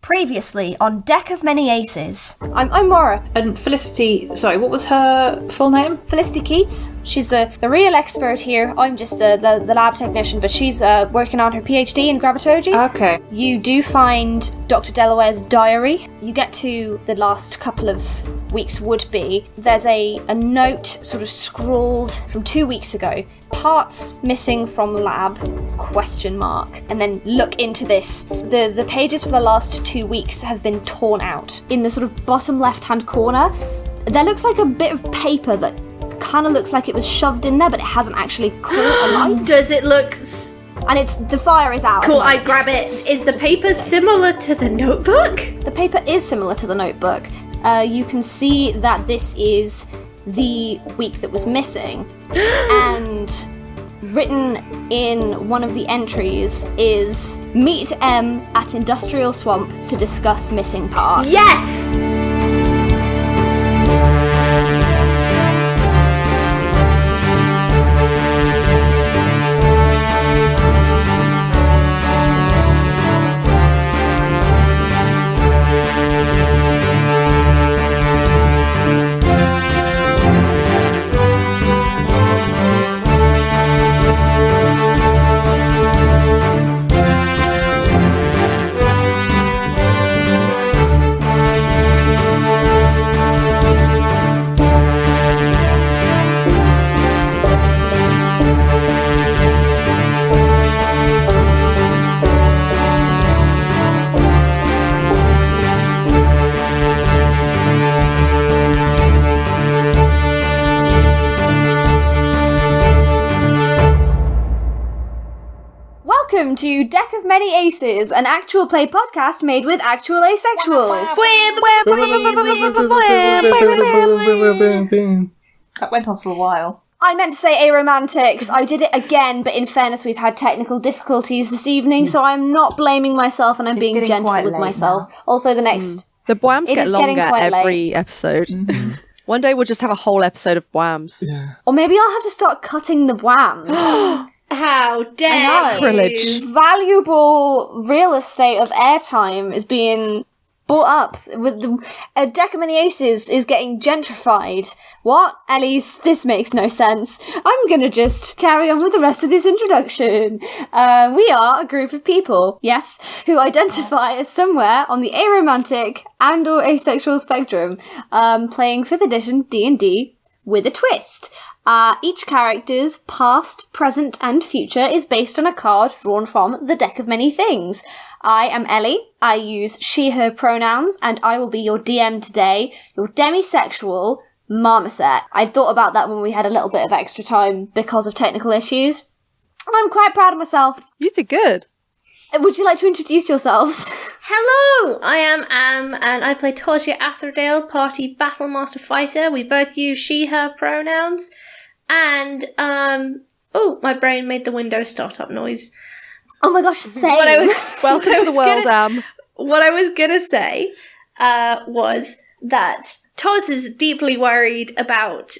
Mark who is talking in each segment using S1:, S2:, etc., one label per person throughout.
S1: Previously on Deck of Many Aces. I'm Maura.
S2: And Felicity, sorry, what was her full name?
S1: Felicity Keats. She's the real expert here. I'm just the lab technician, but she's working on her PhD in gravitology.
S2: Okay.
S1: You do find Dr. Delaware's diary. You get to the last couple of weeks would be. There's a note sort of scrawled from 2 weeks ago. Parts missing from lab, ? And then look into this. The pages for the last 2 weeks have been torn out. In the sort of bottom left-hand corner, there looks like a bit of paper that kind of looks like it was shoved in there, but it hasn't actually caught a light.
S3: Does it look...
S1: And the fire is out.
S3: Cool, I grab it. Is the paper similar to the notebook?
S1: The paper is similar to the notebook. You can see that this is the week that was missing. And written in one of the entries is meet M at Industrial Swamp to discuss missing parts.
S3: Yes!
S1: Welcome to Deck of Many Aces, an actual play podcast made with actual asexuals.
S2: That went on for a while.
S1: I meant to say Aromantics. I did it again, but in fairness, we've had technical difficulties this evening, so I'm not blaming myself and I'm being gentle with myself. Now. Also, the next...
S4: The bwams get longer every
S1: late.
S4: episode. Mm-hmm. One day we'll just have a whole episode of bwams. Yeah.
S1: Or maybe I'll have to start cutting the bwams.
S3: How dare
S4: you!
S1: Valuable real estate of airtime is being bought up. With a Deck of Many Aces is getting gentrified. What? Ellie, this makes no sense. I'm gonna just carry on with the rest of this introduction. We are a group of people, yes, who identify as somewhere on the aromantic and or asexual spectrum, playing 5th edition D&D with a twist. Each character's past, present, and future is based on a card drawn from the Deck of Many Things. I am Ellie. I use she, her pronouns, and I will be your DM today, your demisexual marmoset. I thought about that when we had a little bit of extra time because of technical issues, and I'm quite proud of myself.
S4: You did good.
S1: Would you like to introduce yourselves?
S3: Hello, I am Am, and I play Tosia Atherdale, party Battlemaster Fighter. We both use she, her pronouns. And, my brain made the Windows startup noise.
S1: Oh my gosh, same.
S4: Welcome to the world, Am.
S3: What I was gonna say, was that Toz is deeply worried about,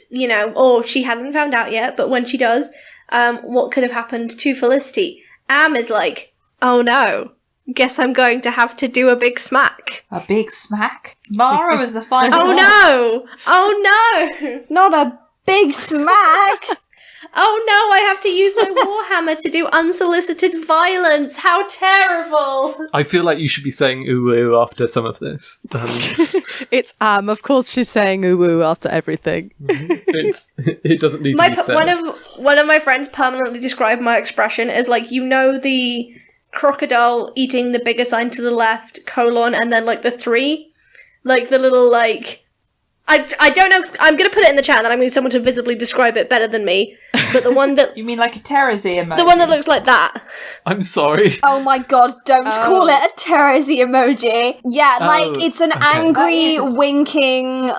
S3: she hasn't found out yet, but when she does, what could have happened to Felicity. Am is like, oh no, guess I'm going to have to do a big smack.
S2: A big smack? Mara was the final
S3: one. Oh no!
S1: Not a big smack!
S3: Oh no, I have to use my warhammer to do unsolicited violence. How terrible!
S5: I feel like you should be saying ooh ooh after some of this.
S4: It's of course she's saying ooh ooh after everything.
S5: It doesn't need to be said.
S3: One of my friends permanently described my expression as the crocodile eating the bigger sign to the left, and then the 3. The little I don't know, I'm going to put it in the chat and I need someone to visibly describe it better than me, but the one that...
S2: You mean like a Terezi emoji?
S3: The one that looks like that.
S5: I'm sorry.
S1: Oh my god, don't call it a Terezi emoji. Yeah, it's an angry, winking,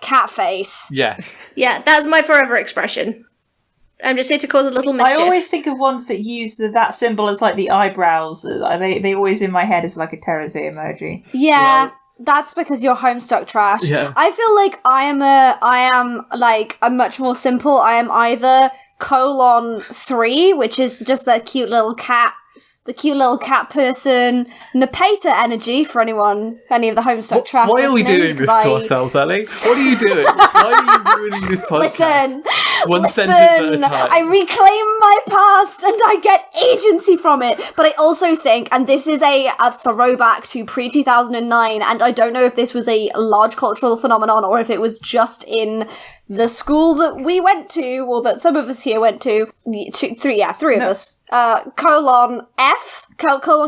S1: cat face.
S5: Yes.
S3: Yeah, that's my forever expression. I'm just here to cause a little mischief.
S2: I always think of ones that use that symbol as the eyebrows. They always in my head as a Terezi emoji.
S1: Yeah. Well, that's because you're Homestuck trash.
S5: Yeah.
S1: I feel like I am a much more simple. I am either : 3, which is just that cute little cat the cute little cat person, Nepeta energy for any of the Homestuck trash.
S5: Why are we
S1: listening,
S5: doing this
S1: 'cause
S5: to ourselves, Ellie? What are you doing? Why are you ruining this podcast? One sentence at a time.
S1: I reclaim my past and I get agency from it. But I also think, and this is a throwback to pre-2009, and I don't know if this was a large cultural phenomenon or if it was just in the school that we went to, or that some of us here went to. Three of us. Colon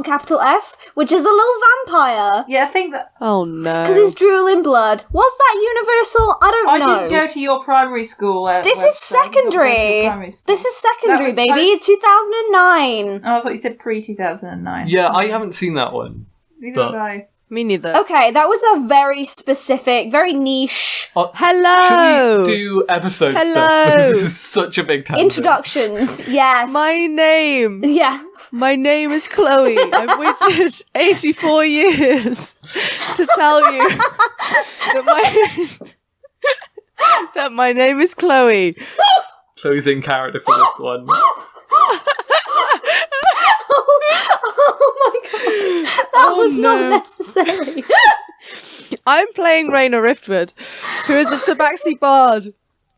S1: capital F, which is a little vampire.
S2: Yeah, I think that...
S4: Oh no.
S1: Because it's drooling blood. Was that universal? I don't know.
S2: I didn't go to your primary school.
S1: This is secondary. This is secondary, baby. 2009.
S2: Oh, I thought you said pre-2009.
S5: Yeah, I haven't seen that one.
S2: Neither have I.
S4: Me neither.
S1: Okay, that was a very specific, very niche
S4: Hello!
S5: Should we do episode
S4: Hello!
S5: stuff? Because this is such a big tangent.
S1: introductions. Yes.
S4: My name is Chloe. I've waited 84 years to tell you that my name is Chloe.
S5: Chloe's in character for this one.
S1: Oh my god, that was not necessary.
S4: I'm playing Raina Riftwood, who is a Tabaxi bard,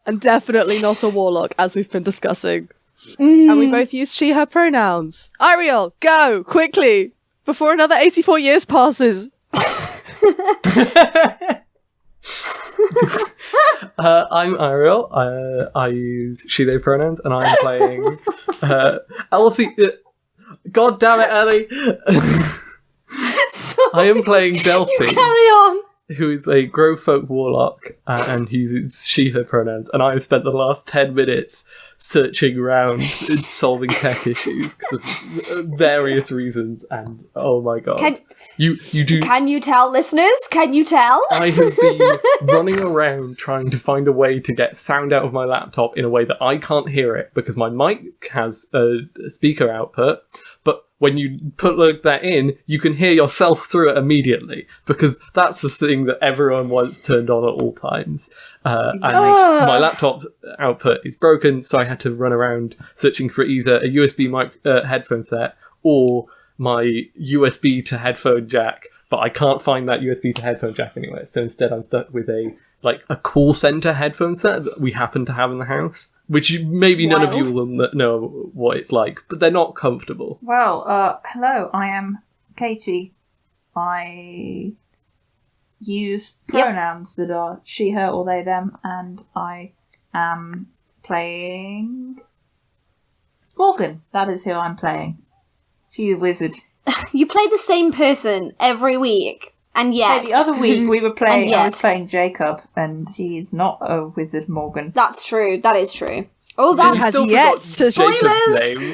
S4: and definitely not a warlock, as we've been discussing. And we both use she, her pronouns. Eiriol, go, quickly, before another 84 years passes.
S5: I'm Eiriol. I use she, they pronouns, and I'm playing Elfie. God damn it, Ellie! I am playing Delphi.
S1: You carry on.
S5: Who is a Grove Folk warlock, and he uses she, her pronouns, and I have spent the last 10 minutes searching around and solving tech issues because of various reasons, and oh my god. You do...
S1: Can you tell, listeners? Can you tell?
S5: I have been running around trying to find a way to get sound out of my laptop in a way that I can't hear it, because my mic has a speaker output, but when you plug that in, you can hear yourself through it immediately, because that's the thing that everyone wants turned on at all times. And my laptop output is broken, so I had to run around searching for either a USB headphone set or my USB to headphone jack, but I can't find that USB to headphone jack anywhere, so instead I'm stuck with a call center headphone set that we happen to have in the house, which maybe none of you will know what it's like, but they're not comfortable.
S2: Well, hello, I am Katie. I use pronouns that are she, her, or they, them, and I am playing Morgan. That is who I'm playing. She's a wizard.
S1: You play the same person every week. And yet...
S2: The other week we were playing, I was playing Jacob, and he's not a wizard, Morgan.
S1: That's true, that is true. Oh, that's... Spoilers!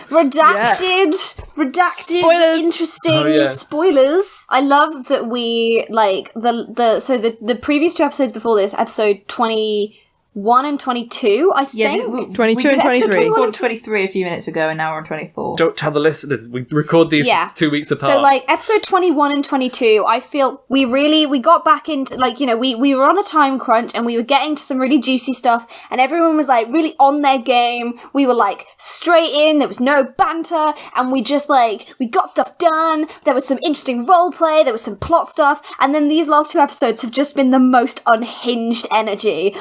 S1: Redacted! Redacted, interesting spoilers. I love that we, the previous two episodes before this, episode 21 and 22, I think.
S4: 22 and 23.
S2: We recorded 23 a few minutes ago, and now we're on 24.
S5: Don't tell the listeners, we record these 2 weeks apart.
S1: So, episode 21 and 22, I feel we got back into, we were on a time crunch, and we were getting to some really juicy stuff, and everyone was, really on their game. We were, straight in, there was no banter, and we just, we got stuff done, there was some interesting roleplay, there was some plot stuff, and then these last two episodes have just been the most unhinged energy,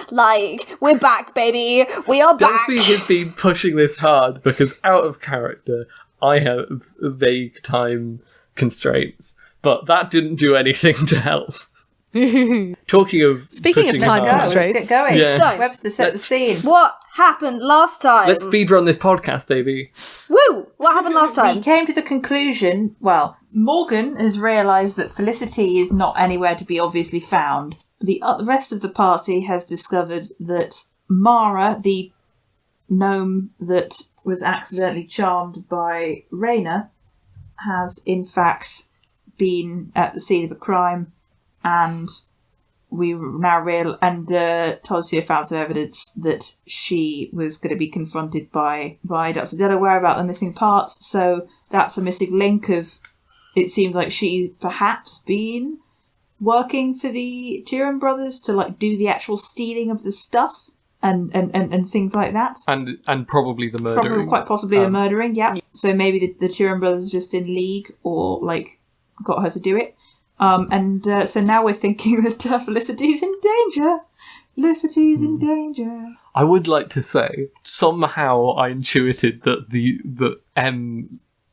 S1: we're back, baby. We are back.
S5: Delphi has been pushing this hard because out of character, I have vague time constraints, but that didn't do anything to help.
S4: Speaking of time constraints,
S2: let's get going.
S5: Yeah.
S1: So,
S2: Webster, set the scene.
S1: What happened last time?
S5: Let's speedrun this podcast, baby.
S1: Woo! What happened last time?
S2: We came to the conclusion, Morgan has realised that Felicity is not anywhere to be obviously found. The rest of the party has discovered that Mara, the gnome that was accidentally charmed by Raina, has in fact been at the scene of a crime, and we now Tosia found some evidence that she was going to be confronted by Dr. Delaware about the missing parts, so that's a missing link of, it seemed like she's perhaps been working for the Tyrion brothers to do the actual stealing of the stuff. and things like that.
S5: And probably the murdering.
S2: Probably quite possibly the murdering, yeah. So maybe the Turin brothers are just in league or, like, got her to do it. So now we're thinking that Felicity's in danger. Felicity's in danger.
S5: I would like to say, somehow I intuited that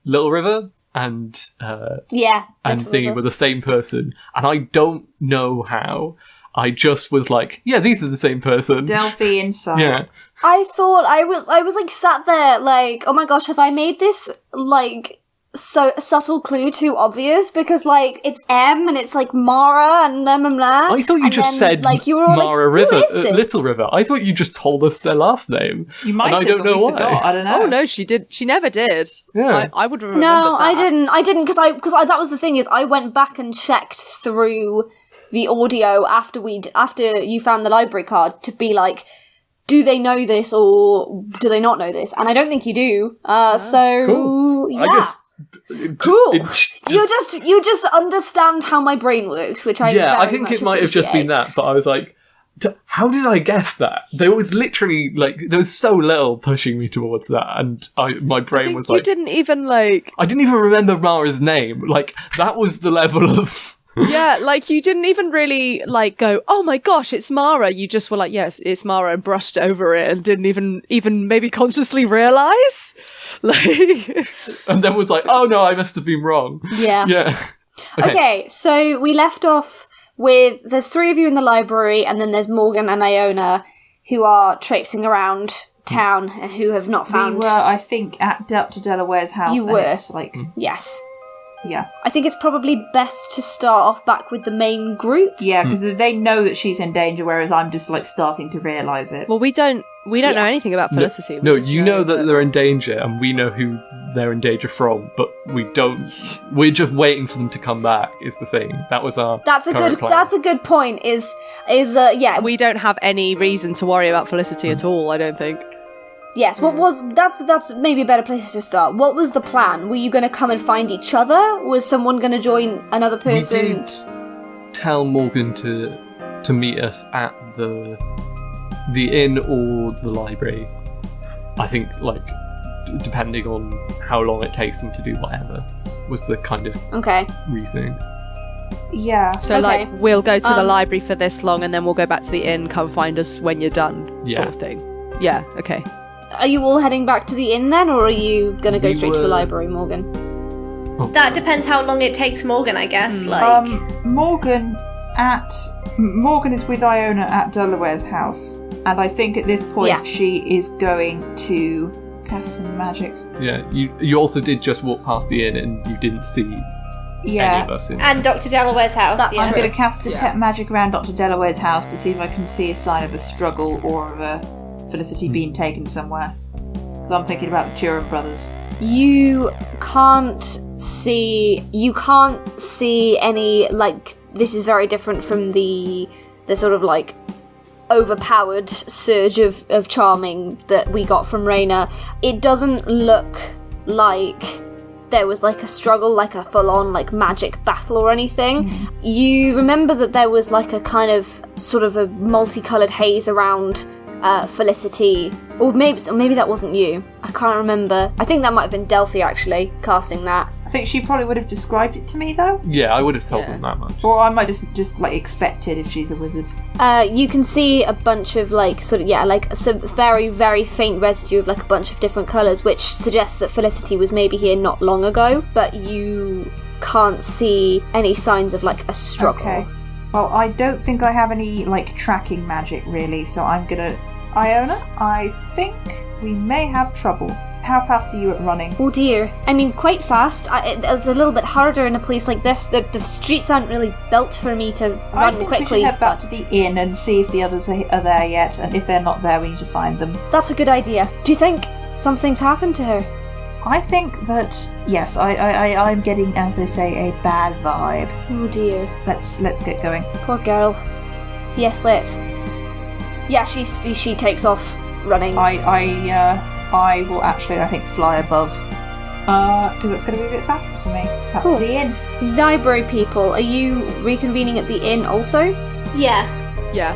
S5: Little River and Thingy were the same person, and I don't know how. I just was like, yeah, these are the same person.
S2: Delphi inside.
S5: Yeah.
S1: I thought I was like sat there like, oh my gosh, have I made this like so subtle clue too obvious? Because like it's M and it's like Mara and blah blah blah.
S5: I thought you just said
S1: like you were all
S5: Mara
S1: like,
S5: River,
S1: who is this?
S5: Little River. I thought you just told us their last name.
S2: You might.
S5: And I don't know why.
S2: Forgot. I don't know.
S4: Oh no, she did. She never did.
S5: Yeah.
S4: I would remember.
S1: No,
S4: that.
S1: I didn't because that was the thing is I went back and checked through the audio after you found the library card to be like, do they know this or do they not know this? And I don't think you do. So
S5: Cool.
S1: yeah.
S5: I guess.
S1: Cool. You just understand how my brain works, which I
S5: I
S1: very
S5: think
S1: much
S5: it might have just been that, but I was like, how did I guess that? There was literally there was so little pushing me towards that, and my brain was like,
S4: you didn't even like.
S5: I didn't even remember Mara's name. Like that was the level of.
S4: Yeah, like you didn't even really like go, oh my gosh, it's Mara. You just were like, yes, it's Mara, and brushed over it and didn't even maybe consciously realise. Like,
S5: and then was like, oh no, I must have been wrong.
S1: Yeah.
S5: Yeah.
S1: Okay, so we left off with there's 3 of you in the library, and then there's Morgan and Iona who are traipsing around town and who have not found.
S2: We were, I think, at Dr. Delaware's house.
S1: You
S2: and
S1: were.
S2: It's like,
S1: Yes.
S2: yeah.
S1: I think it's probably best to start off back with the main group.
S2: Yeah, because they know that she's in danger, whereas I'm just like starting to realise it.
S4: well, we don't know anything about Felicity.
S5: No,
S4: We just
S5: you know that they're in danger, and we know who they're in danger from, but we don't. We're just waiting for them to come back. Is the thing. That was our.
S1: That's a
S5: current
S1: good.
S5: plan.
S1: That's a good point. Yeah.
S4: we don't have any reason to worry about Felicity at all. I don't think.
S1: Yes. What was that's maybe a better place to start. What was the plan? Were you going to come and find each other? Was someone going to join another person?
S5: We did tell Morgan to meet us at the inn or the library. I think depending on how long it takes them to do whatever was the kind of
S1: Okay.
S5: reasoning.
S2: Yeah.
S4: So
S1: Okay.
S4: we'll go to the library for this long, and then we'll go back to the inn. Come find us when you're done, sort
S5: Yeah.
S4: of thing. Yeah. Okay.
S1: Are you all heading back to the inn then, or are you going to go
S5: We
S1: straight to the
S5: were-
S1: library, Morgan?
S3: That depends how long it takes Morgan, I guess. Like,
S2: Morgan is with Iona at Delaware's house, and I think at this point
S1: Yeah.
S2: she is going to cast some magic.
S5: Yeah, you also did just walk past the inn and you didn't see any
S2: Yeah.
S5: of us in.
S3: and Dr. Delaware's house.
S1: That's
S3: yeah.
S2: I'm
S1: true.
S2: going to cast detect magic around Dr. Delaware's house to see if I can see a sign of a struggle or of a Felicity being taken somewhere. Because I'm thinking about the Turin brothers.
S1: You can't see any, like, this is very different from the sort of, like, overpowered surge of charming that we got from Raina. It doesn't look like there was, like, a struggle, like a full-on, like, magic battle or anything. You remember that there was, like, a kind of, sort of a multicoloured haze around Felicity, or maybe that wasn't you. I can't remember. I think that might have been Delphi actually casting that.
S2: I think she probably would have described it to me though.
S5: Yeah, I would have told
S4: Yeah.
S5: them that much.
S2: Or I might just like expect it if she's a wizard.
S1: You can see a bunch of like some very very faint residue of like a bunch of different colours, which suggests that Felicity was maybe here not long ago, but you can't see any signs of like a struggle.
S2: Okay. Well, I don't think I have any like tracking magic really, so I'm gonna. Iona, I think we may have trouble. How fast are you at running?
S1: Oh dear. I mean, quite fast. It's a little bit harder in a place like this. The streets aren't really built for me to
S2: I
S1: run
S2: think
S1: quickly.
S2: we should head back
S1: but
S2: to the inn and see if the others are there yet, and if they're not there, we need to find them.
S1: that's a good idea. Do you think something's happened to her?
S2: I think that yes, I'm getting, as they say, a bad vibe.
S1: Oh dear.
S2: Let's get going.
S1: Poor girl. Yes, let's. Yeah, she takes off running.
S2: I will actually, I think, fly above, because that's going to be a bit faster for me. Back
S1: Cool.
S2: to the inn.
S1: Library people, are you reconvening at the inn also?
S3: Yeah.
S4: Yeah.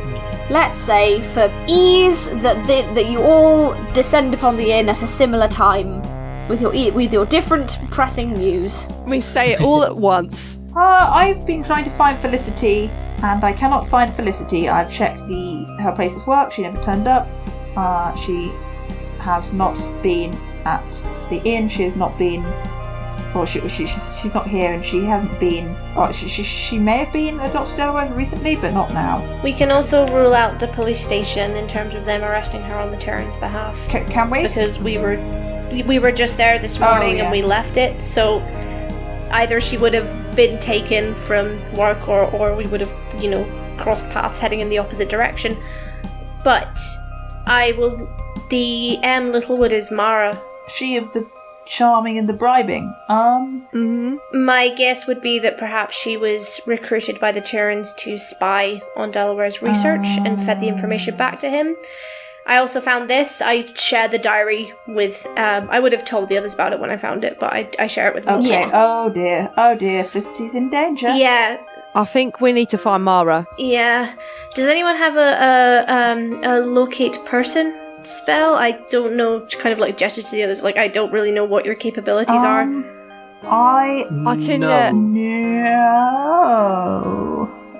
S1: let's say for ease that you all descend upon the inn at a similar time with your different pressing news.
S4: We say it all at once.
S2: I've been trying to find Felicity, and I cannot find Felicity. I've checked her place of work. She never turned up. She has not been at the inn. She has not been. Well, she's not here, and she hasn't been. Oh, she may have been at Dr. Delaware recently, but not now.
S3: We can also rule out the police station in terms of them arresting her on the Terran's behalf.
S2: Can we?
S3: Because we were just there this morning and we left it, so either she would have been taken from work or we would have, crossed paths heading in the opposite direction. But the M. Littlewood is Mara.
S2: She of the charming and the bribing.
S3: My guess would be that perhaps she was recruited by the Terrans to spy on Delaware's research and fed the information back to him. I also found this. I shared the diary with... I would have told the others about it when I found it, but I share it with them.
S2: Okay.
S1: Yeah.
S2: Oh dear. Felicity's in danger.
S3: Yeah.
S4: I think we need to find Mara.
S3: Yeah. Does anyone have a locate person spell? I don't know, kind of like gesture to the others, like I don't really know what your capabilities are.
S2: I
S4: can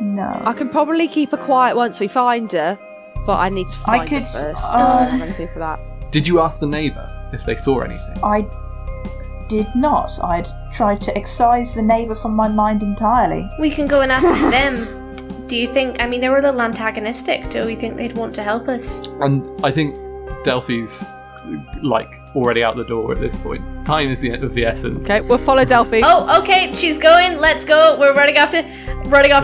S2: No.
S4: I can probably keep her quiet once we find her, but I need to find her first. I don't have anything for that.
S5: Did you ask the neighbour if they saw anything?
S2: I did not. I'd tried to excise the neighbour from my mind entirely.
S3: We can go and ask them. Do you think, they were a little antagonistic. Do we think they'd want to help us?
S5: And I think Delphi's already out the door at this point. Time is of the essence.
S4: Okay, we'll follow Delphi.
S3: Oh, okay, she's going. Let's go. We're running after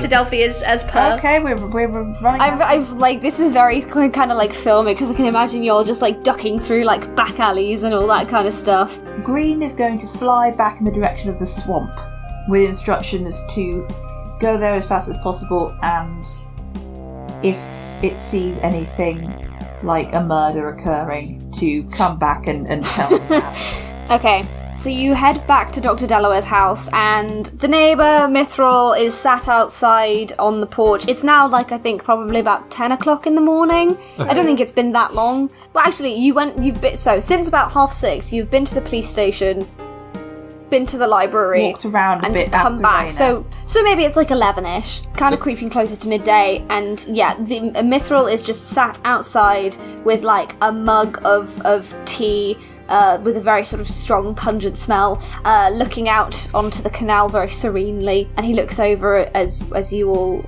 S3: Delphi as per.
S2: Okay, we're running.
S1: I've this is very kind of like filmic because I can imagine you're just ducking through back alleys and all that kind of stuff.
S2: Green is going to fly back in the direction of the swamp with instructions to go there as fast as possible, and if it sees anything like a murder occurring, to come back and tell them that.
S1: Okay, so you head back to Dr. Delaware's house, and the neighbour, Mithril, is sat outside on the porch. It's now, I think, probably about 10 o'clock in the morning. Okay. I don't think it's been that long. Well, actually, since about 6:30, you've been to the police station, been to the library,
S2: walked around a
S1: and
S2: bit
S1: come
S2: after
S1: back.
S2: Raina.
S1: So maybe it's 11ish, kind of creeping closer to midday, and the Mithril is just sat outside with a mug of tea with a very sort of strong, pungent smell, looking out onto the canal very serenely, and he looks over as you all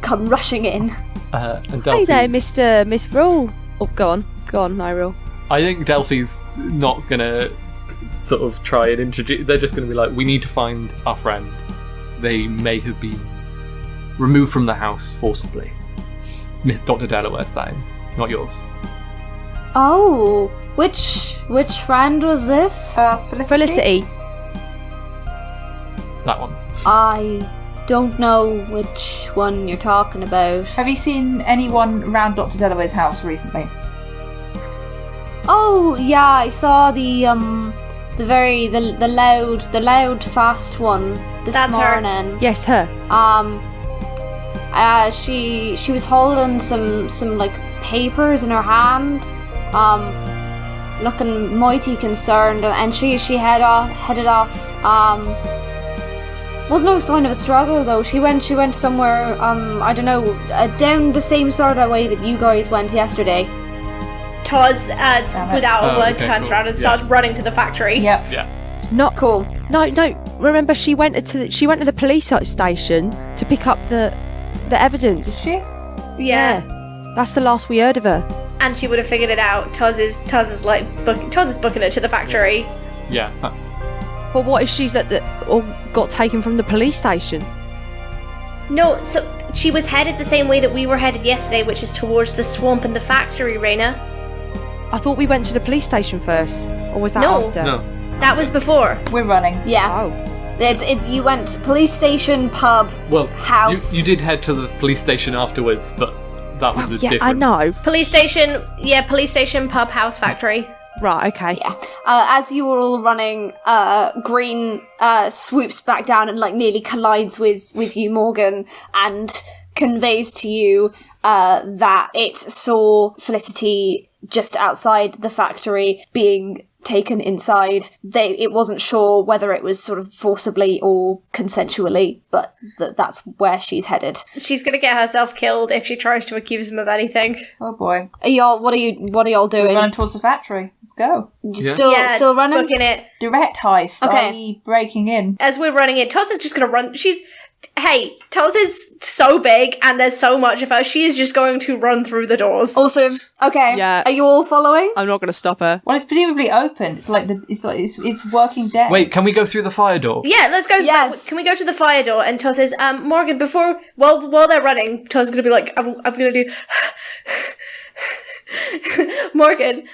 S1: come rushing in.
S5: And Delphi,
S4: Hey there, Miss Rule. Oh, go on, Eiriol.
S5: I think Delphi's not gonna sort of try and introduce. They're just going to be we need to find our friend. They may have been removed from the house forcibly. Miss Dr. Delaware signs, not yours.
S1: Oh, which friend was this?
S2: Felicity.
S5: That one.
S1: I don't know which one you're talking about.
S2: Have you seen anyone around Dr. Delaware's house recently?
S1: Oh yeah, I saw the loud, fast one this
S3: That's her.
S1: morning.
S4: Yes, her.
S1: She was holding some papers in her hand, looking mighty concerned, and she headed off. Was no sign of a struggle though. She went somewhere. I don't know, down the same sort of way that you guys went yesterday.
S3: Taz, without a word, turns
S5: cool.
S3: around and starts running to the factory.
S2: Yep.
S5: Yeah.
S4: Not
S1: Cool.
S4: No. Remember, she went to the police station to pick up the evidence.
S2: Is she?
S3: Yeah.
S4: That's the last we heard of her.
S3: And she would have figured it out. Taz is booking it to the factory.
S5: Yeah.
S4: But what if she's or got taken from the police station?
S3: No, so she was headed the same way that we were headed yesterday, which is towards the swamp and the factory, Raina.
S4: I thought we went to the police station first, or was that
S3: No.
S4: after?
S5: No.
S3: That was before.
S2: We're running.
S1: Yeah.
S4: Oh.
S1: It's you went police station, pub,
S5: Well,
S1: house.
S5: you did head to the police station afterwards, but that was
S4: Yeah,
S5: different.
S4: I know.
S3: Police station, pub, house, factory.
S4: Right. Okay.
S1: Yeah. As you were all running, Green swoops back down and nearly collides with you, Morgan, and conveys to you that it saw Felicity just outside the factory being taken inside. It wasn't sure whether it was sort of forcibly or consensually, but that's where she's headed.
S3: She's gonna get herself killed if she tries to accuse him of anything.
S2: Oh boy.
S1: What are y'all
S2: We're
S1: doing?
S2: running towards the factory. Let's go.
S5: Yeah.
S1: Still running?
S3: Booking it.
S2: Direct heist.
S1: Okay.
S2: i.e. breaking in.
S3: As we're running it, Toz is just gonna run. Hey, Toz is so big and there's so much of her, she is just going to run through the doors.
S1: Awesome. Okay.
S4: Yeah.
S1: Are you all following?
S4: I'm not going to stop her.
S2: Well, it's presumably open. It's like it's working dead.
S5: Wait, can we go through the fire door?
S3: Yeah, let's go.
S1: Yes.
S3: Can we go to the fire door? And Toz says, Morgan, while they're running, Toz is gonna be like, I'm gonna do. Morgan,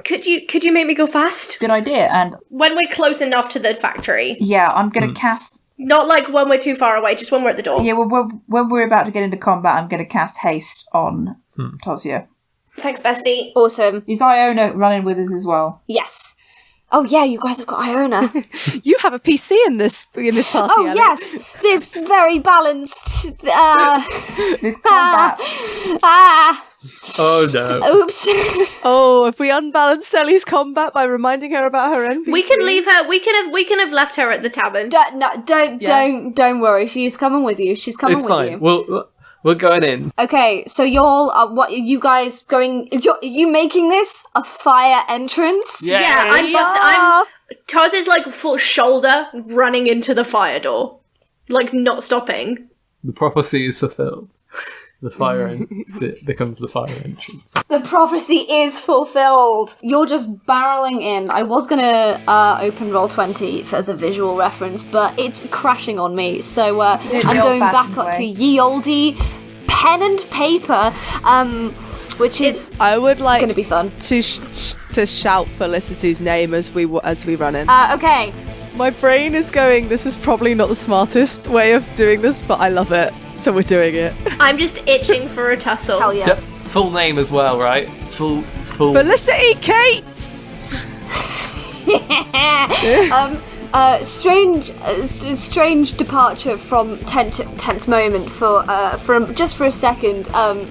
S3: could you make me go fast?
S2: Good idea. And
S3: When we're close enough to the factory,
S2: yeah, I'm gonna cast.
S3: not like when we're too far away, just when we're at the door.
S2: Yeah, when we're about to get into combat, I'm gonna cast haste on Tozia.
S3: Thanks, bestie.
S1: Awesome.
S2: Is Iona running with us as well?
S1: Yes. Oh yeah, you guys have got Iona.
S4: You have a PC in this party.
S1: Oh
S4: Elliott.
S1: yes, this very balanced.
S2: This combat.
S5: Oh no.
S1: Oops.
S4: Oh, if we unbalanced Ellie's combat by reminding her about her NPC.
S3: We could leave her. We can have left her at the tavern.
S1: Don't worry. She's coming with you. She's coming
S5: It's
S1: with
S5: fine.
S1: you.
S5: We're going in.
S1: Okay, so y'all are what? Are you guys going? Are you making this a fire entrance?
S3: Yeah, I'm Toz is like full shoulder running into the fire door, like not stopping.
S5: The prophecy is fulfilled. The fire exit becomes the fire entrance.
S1: The prophecy is fulfilled. You're just barreling in. I was gonna open Roll20 as a visual reference, but it's crashing on me. So I'm going back up to ye olde pen and paper, which is
S4: I would like
S1: gonna be fun.
S4: to shout Felicity's name as we run in.
S1: Okay.
S4: My brain is going, this is probably not the smartest way of doing this, but I love it, so we're doing it.
S3: I'm just itching for a tussle.
S1: Hell yes.
S5: Full name as well, right? Full.
S4: Felicity Cates!
S1: Strange departure from tense moment for just for a second.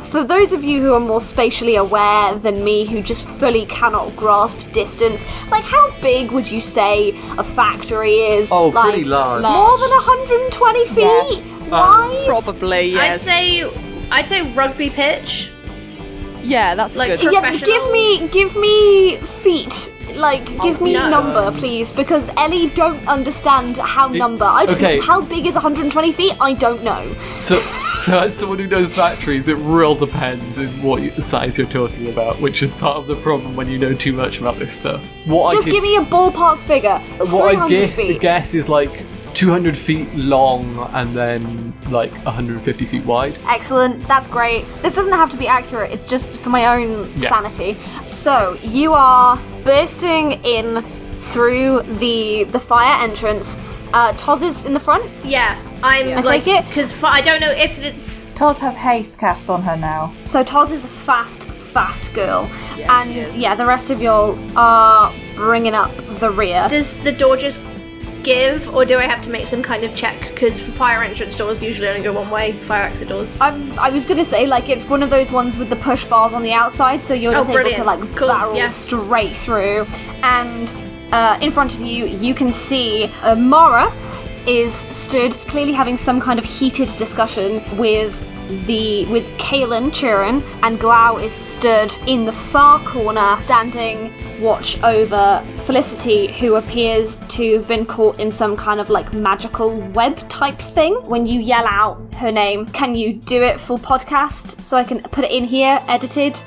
S1: For those of you who are more spatially aware than me, who just fully cannot grasp distance, like how big would you say a factory is?
S5: Oh,
S1: like,
S5: pretty large.
S1: More than 120 feet
S2: Yes.
S1: wide?
S4: Probably, yes.
S3: I'd say rugby pitch.
S4: Yeah, that's
S3: Like,
S4: good.
S1: Yeah,
S3: professional.
S1: give me feet. Like, give me
S3: no.
S1: number, please, because Ellie don't understand how number. I don't.
S5: okay.
S1: How big is 120 feet? I don't know.
S5: So as someone who knows factories, it real depends in what size you're talking about, which is part of the problem when you know too much about this stuff.
S1: Just give me a ballpark figure.
S5: What
S1: 300 feet.
S5: guess is like 200 feet long and then like 150 feet wide.
S1: Excellent. That's great. This doesn't have to be accurate. It's just for my own
S5: Yes.
S1: sanity. So you are bursting in through the fire entrance. Toz is in the front.
S3: Yeah, I'm
S1: I
S3: like,
S1: take it?
S3: because I don't know if it's.
S2: Toz has haste cast on her now.
S1: So Toz is a fast girl,
S2: Yes,
S1: and
S2: she is.
S1: yeah, the rest of y'all are bringing up the rear.
S3: Does the door just give, or do I have to make some kind of check? Because fire entrance doors usually only go one way. Fire exit doors.
S1: I was gonna say, like, it's one of those ones with the push bars on the outside, so you're just able to,
S3: brilliant.
S1: like,
S3: Cool,
S1: barrel
S3: yeah.
S1: straight through. And in front of you, you can see Mara is stood, clearly having some kind of heated discussion with Kaelin Churin, and Glau is stood in the far corner, standing watch over Felicity, who appears to have been caught in some kind of like magical web type thing. When you yell out her name, can you do it for podcast so I can put it in here, edited?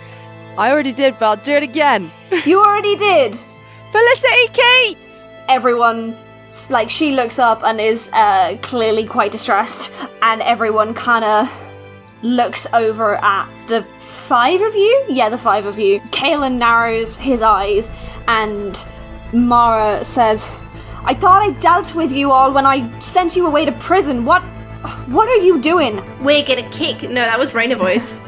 S4: I already did, but I'll do it again.
S1: You already did!
S4: Felicity Cates!
S1: Everyone, like, she looks up and is clearly quite distressed, and everyone kind of looks over at the five of you? Yeah, the five of you. Kaelin narrows his eyes, and Mara says, I thought I dealt with you all when I sent you away to prison. What are you doing?
S3: We're gonna kick. No, that was Raina voice.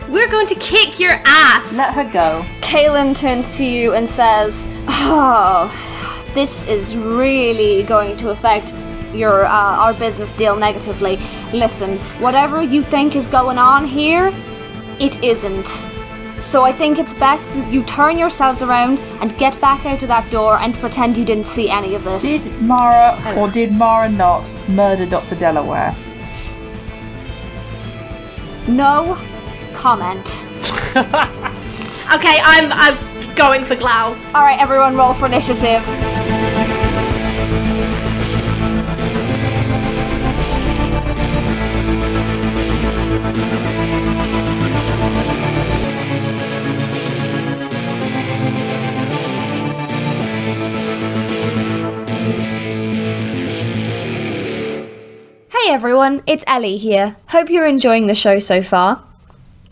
S3: We're going to kick your ass.
S2: Let her go.
S1: Kaelin turns to you and says, oh, this is really going to affect our business deal negatively. Listen, whatever you think is going on here, it isn't. So I think it's best that you turn yourselves around and get back out of that door and pretend you didn't see any of this.
S2: Did Mara or did Mara not murder Dr. Delaware?
S1: No comment.
S3: Okay, I'm going for Glau.
S1: Alright, everyone roll for initiative. Hey everyone, it's Ellie here. Hope you're enjoying the show so far.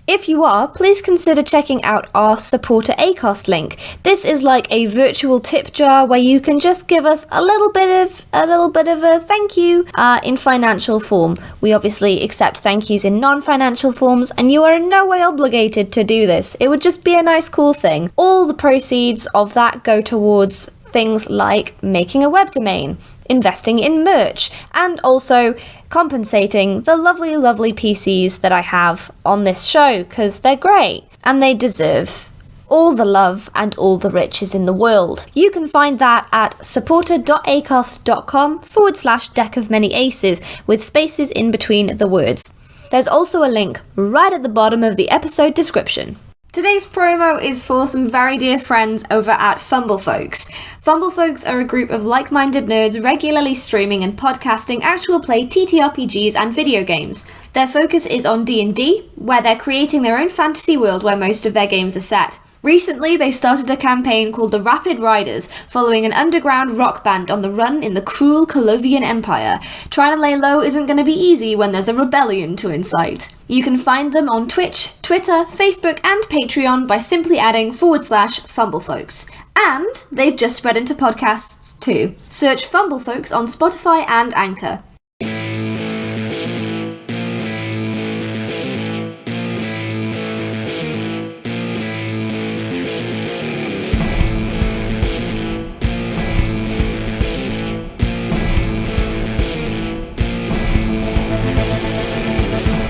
S1: If you are, please consider checking out our supporter Acast link. This is like a virtual tip jar where you can just give us a little bit of a thank you in financial form. We obviously accept thank yous in non-financial forms, and you are in no way obligated to do this. It would just be a nice cool thing. All the proceeds of that go towards things like making a web domain, investing in merch, and also compensating the lovely PCs that I have on this show, because they're great and they deserve all the love and all the riches in the world. You can find that at supporter.acast.com/deck of many aces with spaces in between the words. There's also a link right at the bottom of the episode description. Today's promo is for some very dear friends over at Fumblefolks. Fumblefolks are a group of like-minded nerds regularly streaming and podcasting actual play TTRPGs and video games. Their focus is on D&D, where they're creating their own fantasy world where most of their games are set. Recently, they started a campaign called the Rapid Riders, following an underground rock band on the run in the cruel Colovian Empire. Trying to lay low isn't going to be easy when there's a rebellion to incite. You can find them on Twitch, Twitter, Facebook, and Patreon by simply adding /Fumblefolks. And they've just spread into podcasts too. Search Fumblefolks on Spotify and Anchor.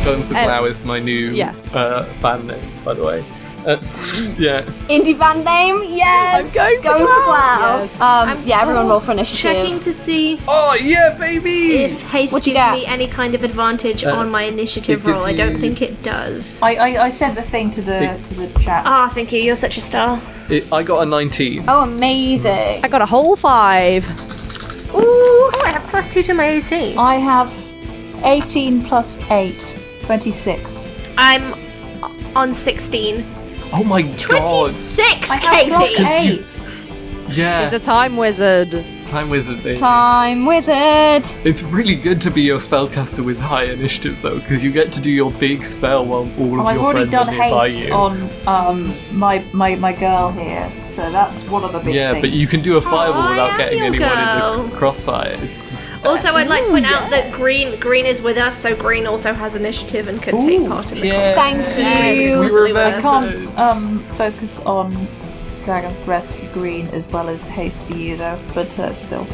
S5: Going for Glau is my new band name, by the way. Yeah.
S1: Indie band name? Yes!
S4: I'm going for
S1: Glau.
S4: Yes.
S1: Everyone roll for initiative.
S3: Checking to see
S5: Oh yeah, baby!
S3: if haste
S1: What you
S3: gives
S1: got?
S3: me any kind of advantage on my initiative
S5: it gives
S3: roll. I don't
S5: you-
S3: think it does.
S2: I sent the thing to the chat.
S3: Ah, thank you. You're such a star.
S5: I got a 19.
S1: Oh, amazing.
S4: I got a whole 5.
S3: Ooh, oh, I have +2 to my AC.
S2: I have 18 plus 8, 26.
S3: I'm on 16.
S5: Oh my god.
S3: 26,
S2: I have plus
S3: Katie!
S2: 8.
S5: Yeah.
S4: She's a time wizard.
S5: Time wizard thing.
S1: Time wizard.
S5: It's really good to be your spellcaster with high initiative though, because you get to do your big spell while all of
S2: I've
S5: your
S2: already
S5: friends
S2: done
S5: are nearby
S2: haste
S5: you.
S2: on my girl here, so that's one of the big
S5: Yeah,
S2: things.
S5: but you can do a fireball
S3: I
S5: without
S3: am
S5: getting
S3: your
S5: anyone
S3: girl.
S5: in the crossfire. It's
S3: Also, I'd like to point out that Green is with us, so Green also has initiative and could take part in the
S5: yeah.
S1: Thank you.
S5: We
S3: Easily
S5: were
S3: with
S2: I
S3: us.
S2: can't focus on Dragon's Breath for Green as well as haste for you though, but still.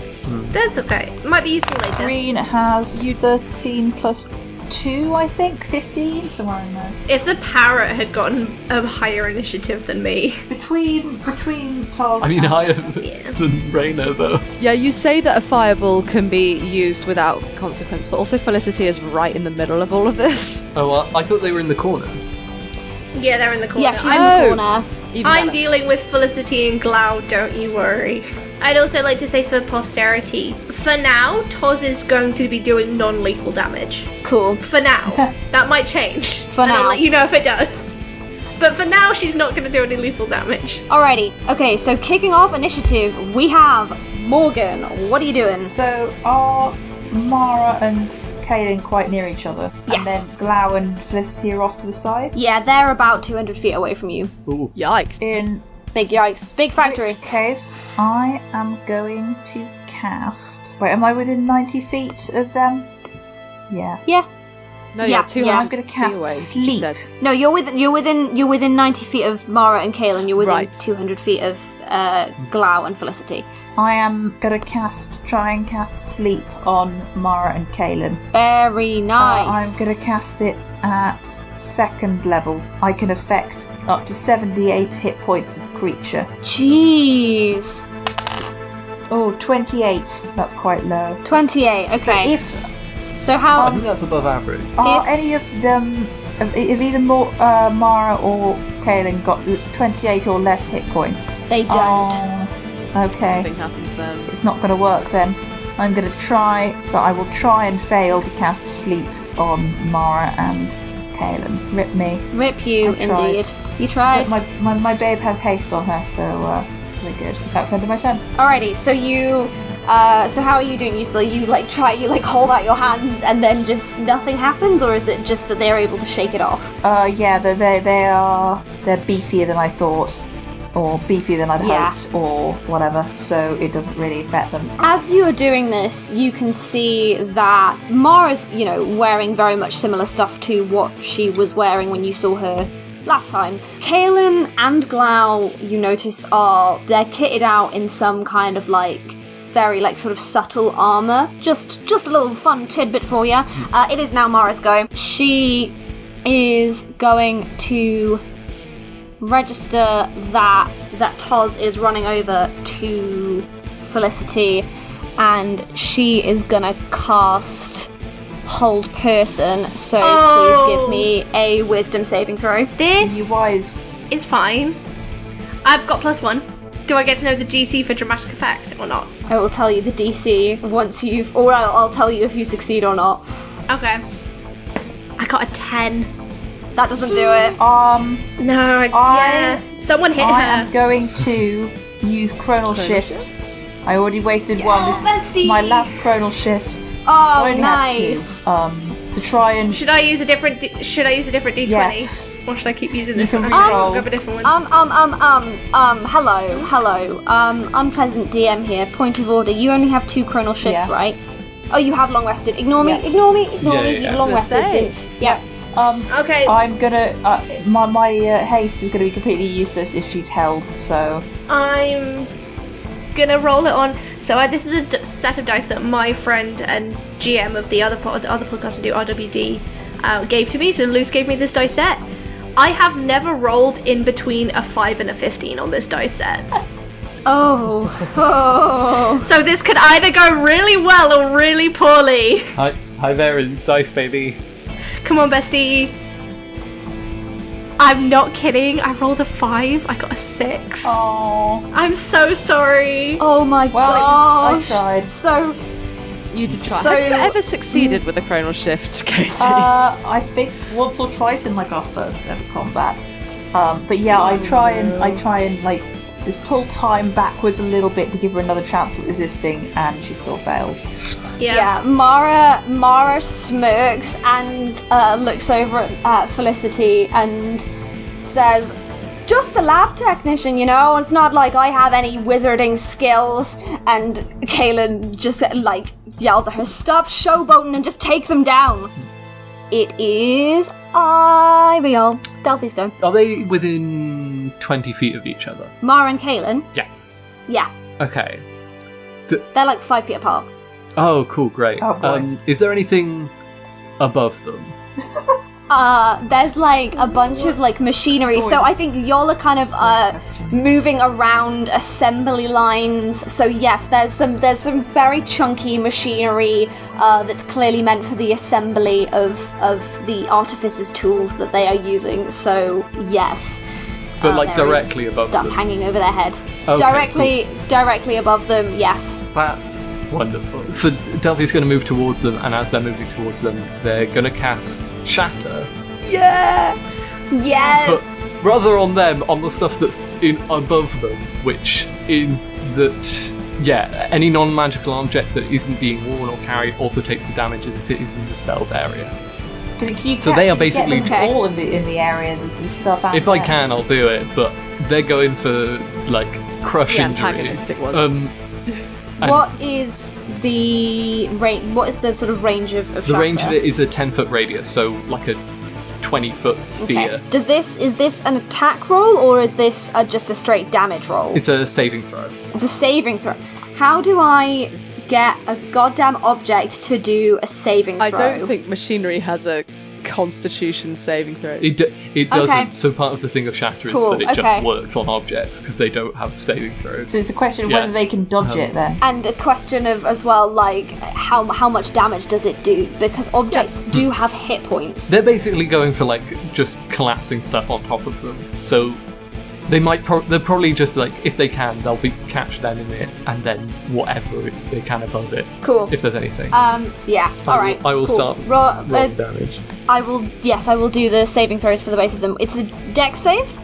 S3: That's okay. Might be useful later.
S2: Green has 13 plus 2, I think, 15, somewhere in there.
S3: If the parrot had gotten a higher initiative than me.
S2: Between Tars
S5: I mean, higher
S3: Yeah.
S5: than Raina though.
S4: Yeah, you say that a fireball can be used without consequence, but also Felicity is right in the middle of all of this.
S5: Oh, I thought they were in the corner.
S3: Yeah, they're in the corner.
S1: Yeah, she's in
S4: Oh.
S1: the corner.
S4: Even
S3: I'm
S4: better.
S3: dealing with Felicity and Glau, don't you worry. I'd also like to say for posterity, for now, Toz is going to be doing non-lethal damage.
S1: Cool.
S3: For now. That might change.
S1: For
S3: and I'll
S1: now.
S3: let you know if it does. But for now, she's not going to do any lethal damage.
S1: Alrighty. Okay, so kicking off initiative, we have Morgan. What are you doing?
S2: So are Mara and Kaylin quite near each other?
S1: Yes.
S2: And then Glau and Felicity are off to the side?
S1: Yeah, they're about 200 feet away from you.
S5: Ooh.
S4: Yikes.
S2: In
S1: Big yikes. Big factory.
S2: which case, I am going to cast... Wait, am I within 90 feet of them? Yeah.
S1: Yeah.
S4: No,
S1: Yeah,
S4: yeah, 200
S1: yeah.
S2: I'm going to cast
S4: feet away, you
S2: sleep.
S4: said.
S1: No, you're within 90 feet of Mara and Kaelin. You're within
S4: Right.
S1: 200 feet of Glau and Felicity.
S2: I am going to try and cast sleep on Mara and Kaelin.
S1: Very nice.
S2: I'm going to cast it at 2nd level. I can affect up to 78 hit points of creature.
S1: Jeez.
S2: Oh, 28. That's quite low.
S1: 28. Okay. So
S5: I
S1: how?
S5: think that's above average.
S2: Are
S1: If-
S2: any of them, if either Mara or Kaelin got 28 or less hit points?
S1: They don't.
S2: Okay.
S4: Nothing happens then.
S2: It's not going to work then. I'm going to try, so I will try and fail to cast sleep on Mara and Kaelin. Rip me.
S1: Rip you,
S2: I tried.
S1: indeed. You tried.
S2: But my babe has haste on her, so we're good. That's the end of my turn.
S1: Alrighty. So you. So how are you doing? You hold out your hands and then just nothing happens, or is it just that they're able to shake it off?
S2: Yeah, they're beefier than I thought, or beefier than I'd
S1: Yeah.
S2: hoped, or whatever. So it doesn't really affect them.
S1: As you are doing this, you can see that Mara's, wearing very much similar stuff to what she was wearing when you saw her last time. Kaelin and Glau, you notice, they're kitted out in some kind of very sort of subtle armor. Just a little fun tidbit for you. It is now Mara's go. She is going to register that Toz is running over to Felicity, and she is gonna cast Hold Person. So please give me a Wisdom saving throw.
S3: This
S2: You wise.
S3: is fine. I've got +1. Do I get to know the GC for dramatic effect or not?
S1: I will tell you the DC once or I'll tell you if you succeed or not.
S3: Okay. I got a 10.
S1: That doesn't do it.
S3: No, yeah. Someone hit
S2: I
S3: her.
S2: am going to use Chronal Shift. I already wasted one. This
S3: bestie!
S2: is my last Chronal Shift.
S1: Oh,
S2: I only had two,
S1: nice.
S2: to try and
S3: Should I use a different D20?
S2: Yes.
S3: Or should I keep using this
S2: can
S3: one?
S2: re-roll.
S3: I'll grab a different one.
S1: Hello. Unpleasant DM here. Point of order. You only have 2 Chronal Shift,
S2: Yeah.
S1: right? Oh, you have long rested. Ignore me.
S2: Yeah.
S1: Ignore me.
S5: Yeah.
S1: You've long rested
S4: Say.
S1: since. Yeah.
S3: Okay.
S2: I'm gonna my haste is gonna be completely useless if she's held. So
S3: I'm gonna roll it on. So this is a set of dice that my friend and GM of the other podcast I do, RWD, gave to me. So Luce gave me this dice set. I have never rolled in between a 5 and a 15 on this dice set.
S1: Oh.
S3: So this could either go really well or really poorly.
S5: High variance dice, baby.
S3: Come on, bestie. I'm not kidding. I rolled a 5. I got a 6.
S2: oh
S3: I'm so sorry.
S1: Oh my
S2: well,
S1: gosh.
S2: I tried.
S1: So
S4: You did try.
S1: So-
S4: Have you ever succeeded with a Chronal Shift, Katie?
S2: I think once or twice in our first ever combat. But yeah, I try and just pull time backwards a little bit to give her another chance at resisting, and she still fails.
S1: yeah, Mara smirks and looks over at Felicity and says, "Just a lab technician, It's not like I have any wizarding skills." And Kaelin just yells at her, "Stop showboating and just take them down." It is Eiriol. Delphi's go.
S5: Are they within 20 feet of each other?
S1: Mara and Kaelin.
S5: Yes.
S1: Yeah,
S5: Okay.
S1: they're 5 feet apart.
S5: Oh, cool, great.
S2: Oh, boy.
S5: Is there anything above them?
S1: There's a bunch of machinery. So I think y'all are kind of moving around assembly lines. So yes, there's some very chunky machinery that's clearly meant for the assembly of the artificers' tools that they are using. So yes.
S5: But
S1: there is
S5: directly above
S1: stuff
S5: them?
S1: hanging over their head.
S5: Okay,
S1: Directly above them. Yes.
S5: That's wonderful. So Delphi's going to move towards them, and as they're moving towards them, they're going to cast Shatter.
S1: Yes.
S5: But rather on them, on the stuff that's above them, which is that, any non-magical object that isn't being worn or carried also takes the damage as if it is in the spell's area. So they are basically-
S2: get them all in the area. There's stuff out
S5: If I
S2: there.
S5: can, I'll do it, but they're going for, crush
S4: The
S5: injuries.
S4: antagonistic ones.
S1: What is the range? What is the sort of range of
S5: The
S1: shatter?
S5: range of it is a 10-foot radius, so like a 20-foot sphere.
S1: Okay. Is this an attack roll, or is this just a straight damage roll?
S5: It's a saving throw.
S1: It's a saving throw. How do I get a goddamn object to do a saving throw?
S4: I don't think machinery has a constitution saving throw.
S5: It doesn't.
S1: Okay.
S5: So part of the thing of Shatter is
S1: Cool,
S5: that it
S1: okay.
S5: just works on objects because they don't have saving throws.
S2: So it's a question of
S5: Yeah.
S2: whether they can dodge it then.
S1: And a question of, as well, like, how much damage does it do? Because objects do have hit points.
S5: They're basically going for like just collapsing stuff on top of them. So they might. They're probably just like, if they can, they'll catch them in it, and then whatever they can above it.
S1: Cool.
S5: If there's anything.
S1: Yeah, alright.
S5: I will
S1: cool.
S5: start rolling damage.
S1: I will do the saving throws for the both of them. It's a dex save?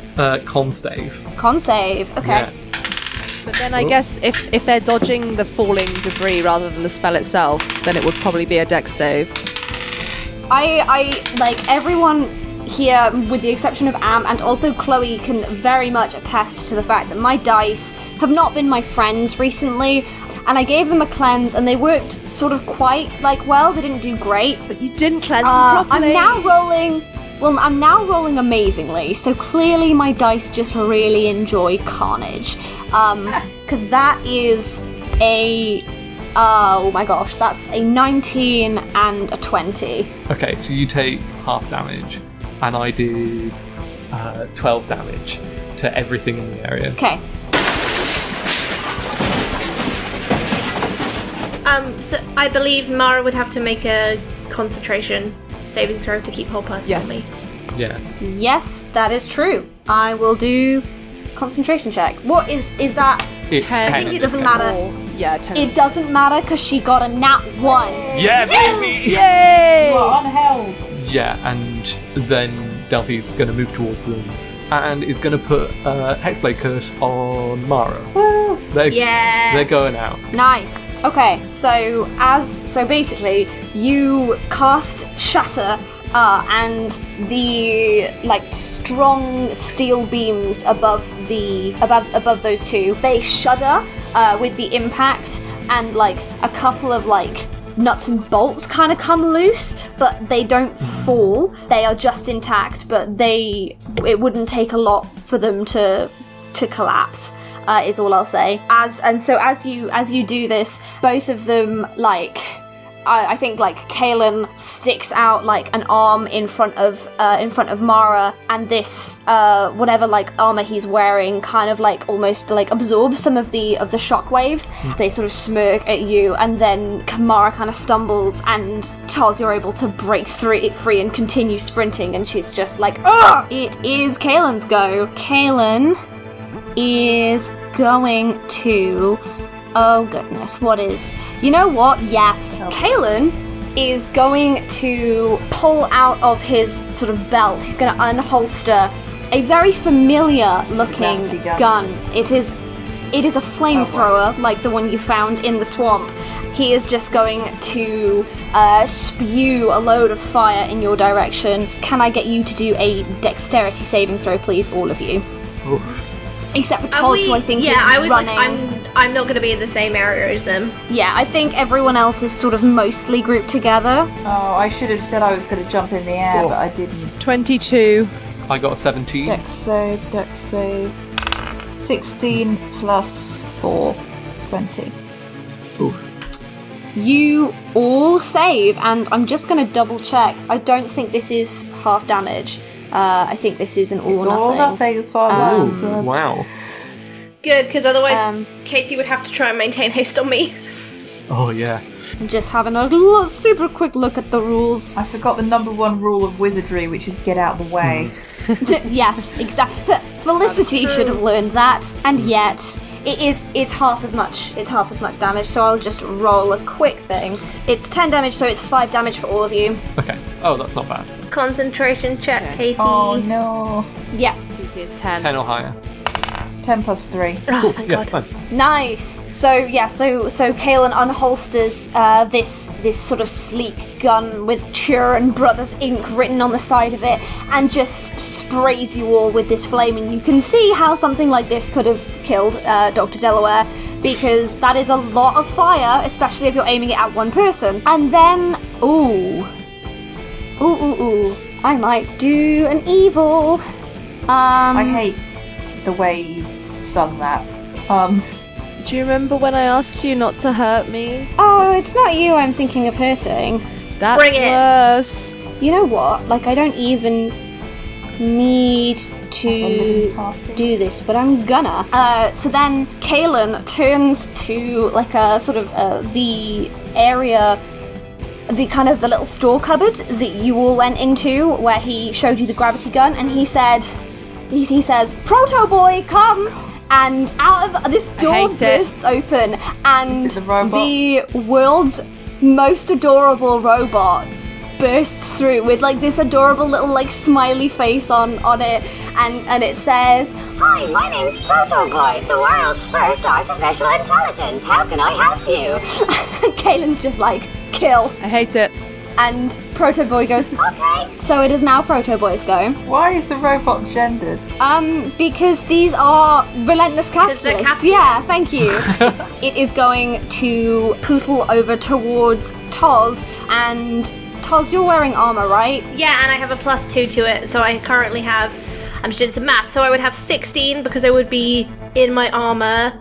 S5: Con save.
S1: Con save, okay.
S5: Yeah.
S4: But then I guess if they're dodging the falling debris rather than the spell itself, then it would probably be a dex save.
S1: I like, everyone here, with the exception of Am, and also Chloe, can very much attest to the fact that my dice have not been my friends recently, and I gave them a cleanse, and they worked sort of quite, well. They didn't do great.
S4: But you didn't cleanse them properly.
S1: I'm now rolling amazingly, so clearly my dice just really enjoy carnage. Because that is oh my gosh, that's a 19 and a 20.
S5: Okay, so you take half damage, and I did 12 damage to everything in the area.
S1: Okay.
S3: So I believe Mara would have to make a concentration saving throw to keep whole person
S4: Yes.
S3: on me.
S5: Yeah.
S1: Yes, that is true. I will do concentration check. What is that?
S5: It's
S4: 10.
S5: 10.
S1: It doesn't matter.
S4: Yeah, 10.
S1: It doesn't matter because she got a nat 1.
S5: Yeah, baby!
S4: Yay!
S2: You are unheld.
S5: Yeah, and then Delphi's going to move towards them and is going to put Hexblade Curse on Mara. They're going out.
S1: Nice. Okay, so basically you cast Shatter, and the strong steel beams above those two, they shudder with the impact, and a couple of nuts and bolts kind of come loose, but they don't fall. They are just intact, but it wouldn't take a lot for them to collapse. Is all I'll say. As you do this, both of them I think Kaelin sticks out an arm in front of Mara, and this whatever armor he's wearing kind of almost absorbs some of the shockwaves. They sort of smirk at you, and then Mara kind of stumbles, and Taz, you're able to break free and continue sprinting, and she's just ah! It is Kaelin's go. Kaelin is going to... Oh goodness, what is... You know what? Yeah. Kaelin is going to pull out of his sort of belt. He's going to unholster a very familiar looking
S2: Bouncy
S1: gun. It is a flamethrower like the one you found in the swamp. He is just going to spew a load of fire in your direction. Can I get you to do a dexterity saving throw, please, all of you?
S5: Oof.
S1: Except for Toz, who I think is running.
S3: I'm not going to be in the same area as them.
S1: Yeah, I think everyone else is sort of mostly grouped together.
S2: Oh, I should have said I was going to jump in the air, but I didn't.
S4: 22.
S5: I got a 17.
S2: Dex save. 16 plus 4, 20.
S5: Oof.
S1: You all save, and I'm just going to double check. I don't think this is half damage. I think this is an all or
S2: All nothing as far as
S5: Ooh, wow.
S3: Good, because otherwise Katie would have to try and maintain haste on me.
S5: Oh, yeah.
S1: I'm just having a super quick look at the rules.
S2: I forgot the number one rule of wizardry, which is get out of the way.
S1: Yes, exactly. Felicity should have learned that, and yet it's half as much damage, so I'll just roll a quick thing. It's 10 damage, so it's 5 damage for all of you.
S5: Okay. Oh, that's not bad.
S3: Concentration check, Katie.
S2: Oh no.
S1: Yeah.
S4: DC is 10.
S5: 10 or higher.
S2: 10 plus 3.
S3: Oh, thank
S5: Yeah,
S3: God.
S5: fine.
S1: Nice. So Kaelin unholsters this sort of sleek gun with Turin Brothers Inc. written on the side of it, and just sprays you all with this flame, and you can see how something like this could have killed Dr. Delaware, because that is a lot of fire, especially if you're aiming it at one person. And then, ooh, I might do an evil.
S2: I hate the way you sung that.
S4: Do you remember when I asked you not to hurt me?
S1: Oh, it's not you I'm thinking of hurting.
S4: That's
S3: Bring it.
S4: worse.
S1: You know what? Like, I don't even need to do this, but I'm gonna. So then Kaelin turns to, like, a sort of the area, the kind of the little store cupboard that you all went into, where he showed you the gravity gun, and he says, "Proto Boy, come!" And out of this door bursts open, and the world's most adorable robot bursts through with like this adorable little like smiley face on it, and it says, "Hi, my name's Proto Boy, the world's first artificial intelligence. How can I help you?" Kaelin's just like, "Kill."
S4: I hate it.
S1: And Proto Boy goes, "Okay." So it is now Proto Boy's go.
S2: Why is the robot gendered?
S1: Because these are relentless capitalists.
S3: they're capitalists.
S1: Yeah, thank you. It is going to pootle over towards Toz, and Toz, you're wearing armor, right?
S3: Yeah, and I have a +2 to it, so I currently have, I'm just doing some math, so I would have 16 because I would be in my armor,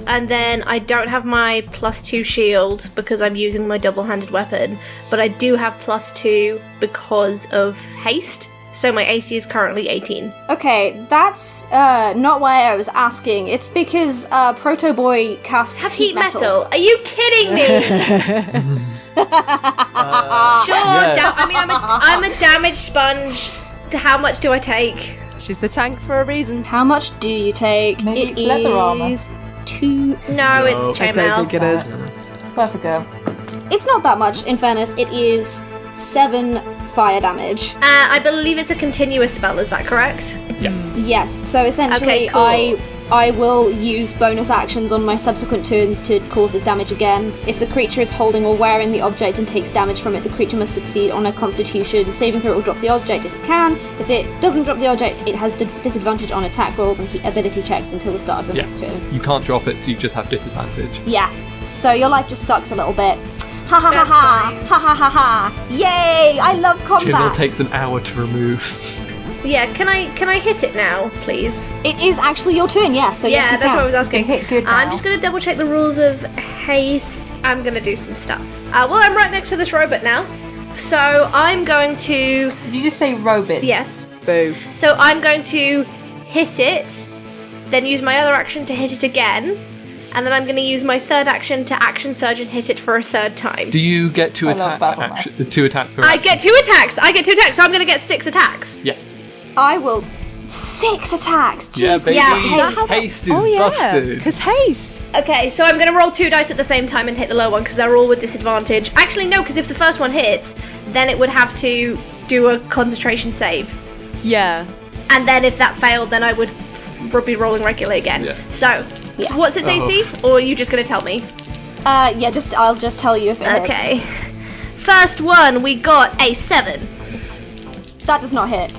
S3: and then I don't have my +2 shield because I'm using my double-handed weapon, but I do have +2 because of haste, so my AC is currently 18.
S1: Okay, that's not why I was asking. It's because Proto Boy casts
S3: Have heat metal? Are you kidding me? I'm a damage sponge. How much do I take?
S4: She's the tank for a reason.
S1: How much do you take?
S2: Maybe
S1: It
S2: it's leather armor.
S1: is 2.
S3: No, it's
S4: I don't
S3: chainmail.
S4: think it is.
S2: Worth a go.
S1: It's not that much, in fairness. It is 7 fire damage.
S3: I believe it's a continuous spell, is that correct?
S5: Yes.
S1: Yes, so essentially
S3: Okay, cool.
S1: I will use bonus actions on my subsequent turns to cause this damage again. If the creature is holding or wearing the object and takes damage from it, the creature must succeed on a Constitution saving throw or drop the object if it can. If it doesn't drop the object, it has disadvantage on attack rolls and ability checks until the start of your next turn.
S5: You can't drop it, so you just have disadvantage.
S1: Yeah, so your life just sucks a little bit. Ha ha ha ha! Ha ha ha ha! Yay! I love combat!
S5: Jim'll takes an hour to remove.
S3: Yeah, can I hit it now, please?
S1: It is actually your turn, yes, so yes,
S3: Yeah,
S1: you
S3: that's
S1: can.
S3: what I was asking.
S2: Hit good
S3: I'm
S2: now.
S3: just going to double check the rules of haste. I'm going to do some stuff. Well, I'm right next to this robot now. So I'm going to...
S2: Did you just say robot?
S3: Yes.
S4: Boo.
S3: So I'm going to hit it, then use my other action to hit it again, and then I'm going to use my third action to action surge and hit it for a third time.
S5: Do you get two
S2: I love battle
S5: attacks?
S2: masks.
S5: 2 attacks per
S3: I
S5: action?
S3: get 2 attacks! So I'm going to get 6 attacks.
S5: Yes.
S1: I will... 6 attacks! Jeez,
S5: Yeah, baby.
S3: Yeah,
S5: Haste is
S4: Oh yeah,
S5: busted.
S4: because haste.
S3: Okay, so I'm going to roll 2 dice at the same time and take the lower one because they're all with disadvantage. Actually, no, because if the first one hits, then it would have to do a concentration save.
S4: Yeah.
S3: And then if that failed, then I would be rolling regularly again.
S5: Yeah.
S3: So,
S1: Yeah.
S3: what's its AC? Or are you just going to tell me?
S1: Yeah, I'll just tell you if it hits.
S3: Okay. First one, we got a 7.
S1: That does not hit.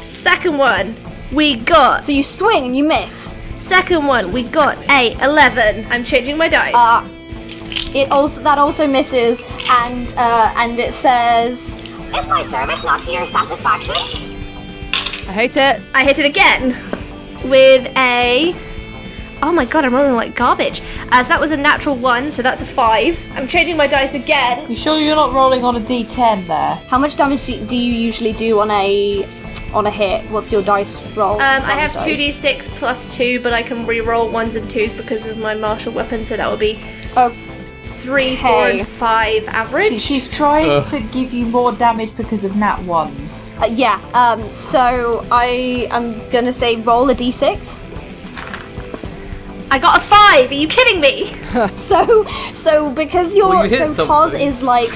S3: Second one, we got...
S1: So you swing and you miss.
S3: Second one, we got a 11. I'm changing my dice.
S1: That also misses, and it says, "Is my service not to your satisfaction?"
S4: I hate it.
S3: I hit it again with a... Oh my god, I'm rolling like garbage. As that was a natural 1, so that's a 5. I'm changing my dice again.
S2: You sure you're not rolling on a D10 there?
S1: How much damage do you usually do on a hit? What's your dice roll?
S3: I have
S1: Dice.
S3: 2d6 plus 2, but I can re-roll 1s and 2s because of my martial weapon, so that would be
S1: Oh,
S3: 3, 4,
S1: Okay.
S3: and 5 average.
S2: She's trying to give you more damage because of nat 1s.
S1: yeah. So I am gonna say roll a d6.
S3: I got a 5. Are you kidding me?
S1: So because you're
S5: Well, you hit
S1: so Toz
S5: something.
S1: is like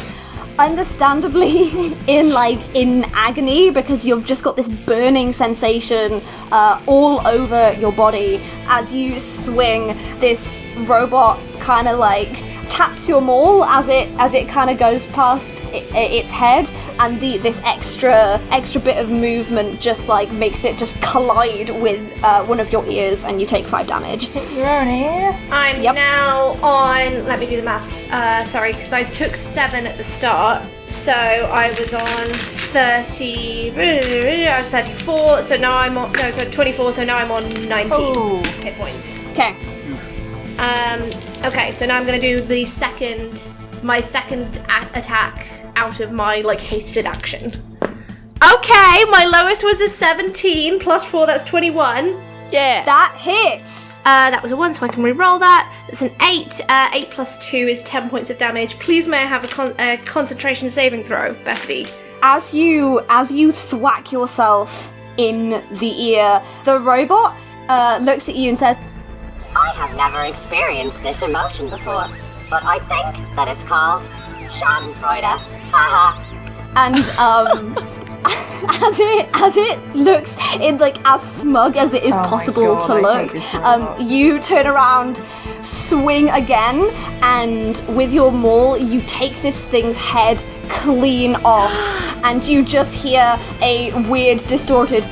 S1: understandably in agony because you've just got this burning sensation all over your body as you swing. This robot kind of like taps your maul as it kind of goes past its head, and this extra bit of movement just like makes it just collide with one of your ears, and you take 5 damage.
S2: Hit your own ear.
S3: I'm now on. Let me do the maths. Sorry, because I took 7 at the start, so I was on 30. I was 34. So now I'm on. No, so 24. So now I'm on 19 hit points.
S1: Okay.
S3: Okay, so now I'm gonna do my second attack out of my like hasted action. Okay, my lowest was a 17 plus 4, that's 21.
S4: Yeah.
S1: That hits.
S3: That was a 1, so I can re-roll that. That's an 8. 8 plus 2 is 10 points of damage. Please may I have a concentration saving throw, bestie?
S1: As you thwack yourself in the ear, the robot looks at you and says,
S6: I have never experienced this emotion before, but I think that it's called Schadenfreude. Haha.
S1: and as it looks in like as smug as it is possible to look, you turn around, swing again, and with your maul you take this thing's head clean off, and you just hear a weird distorted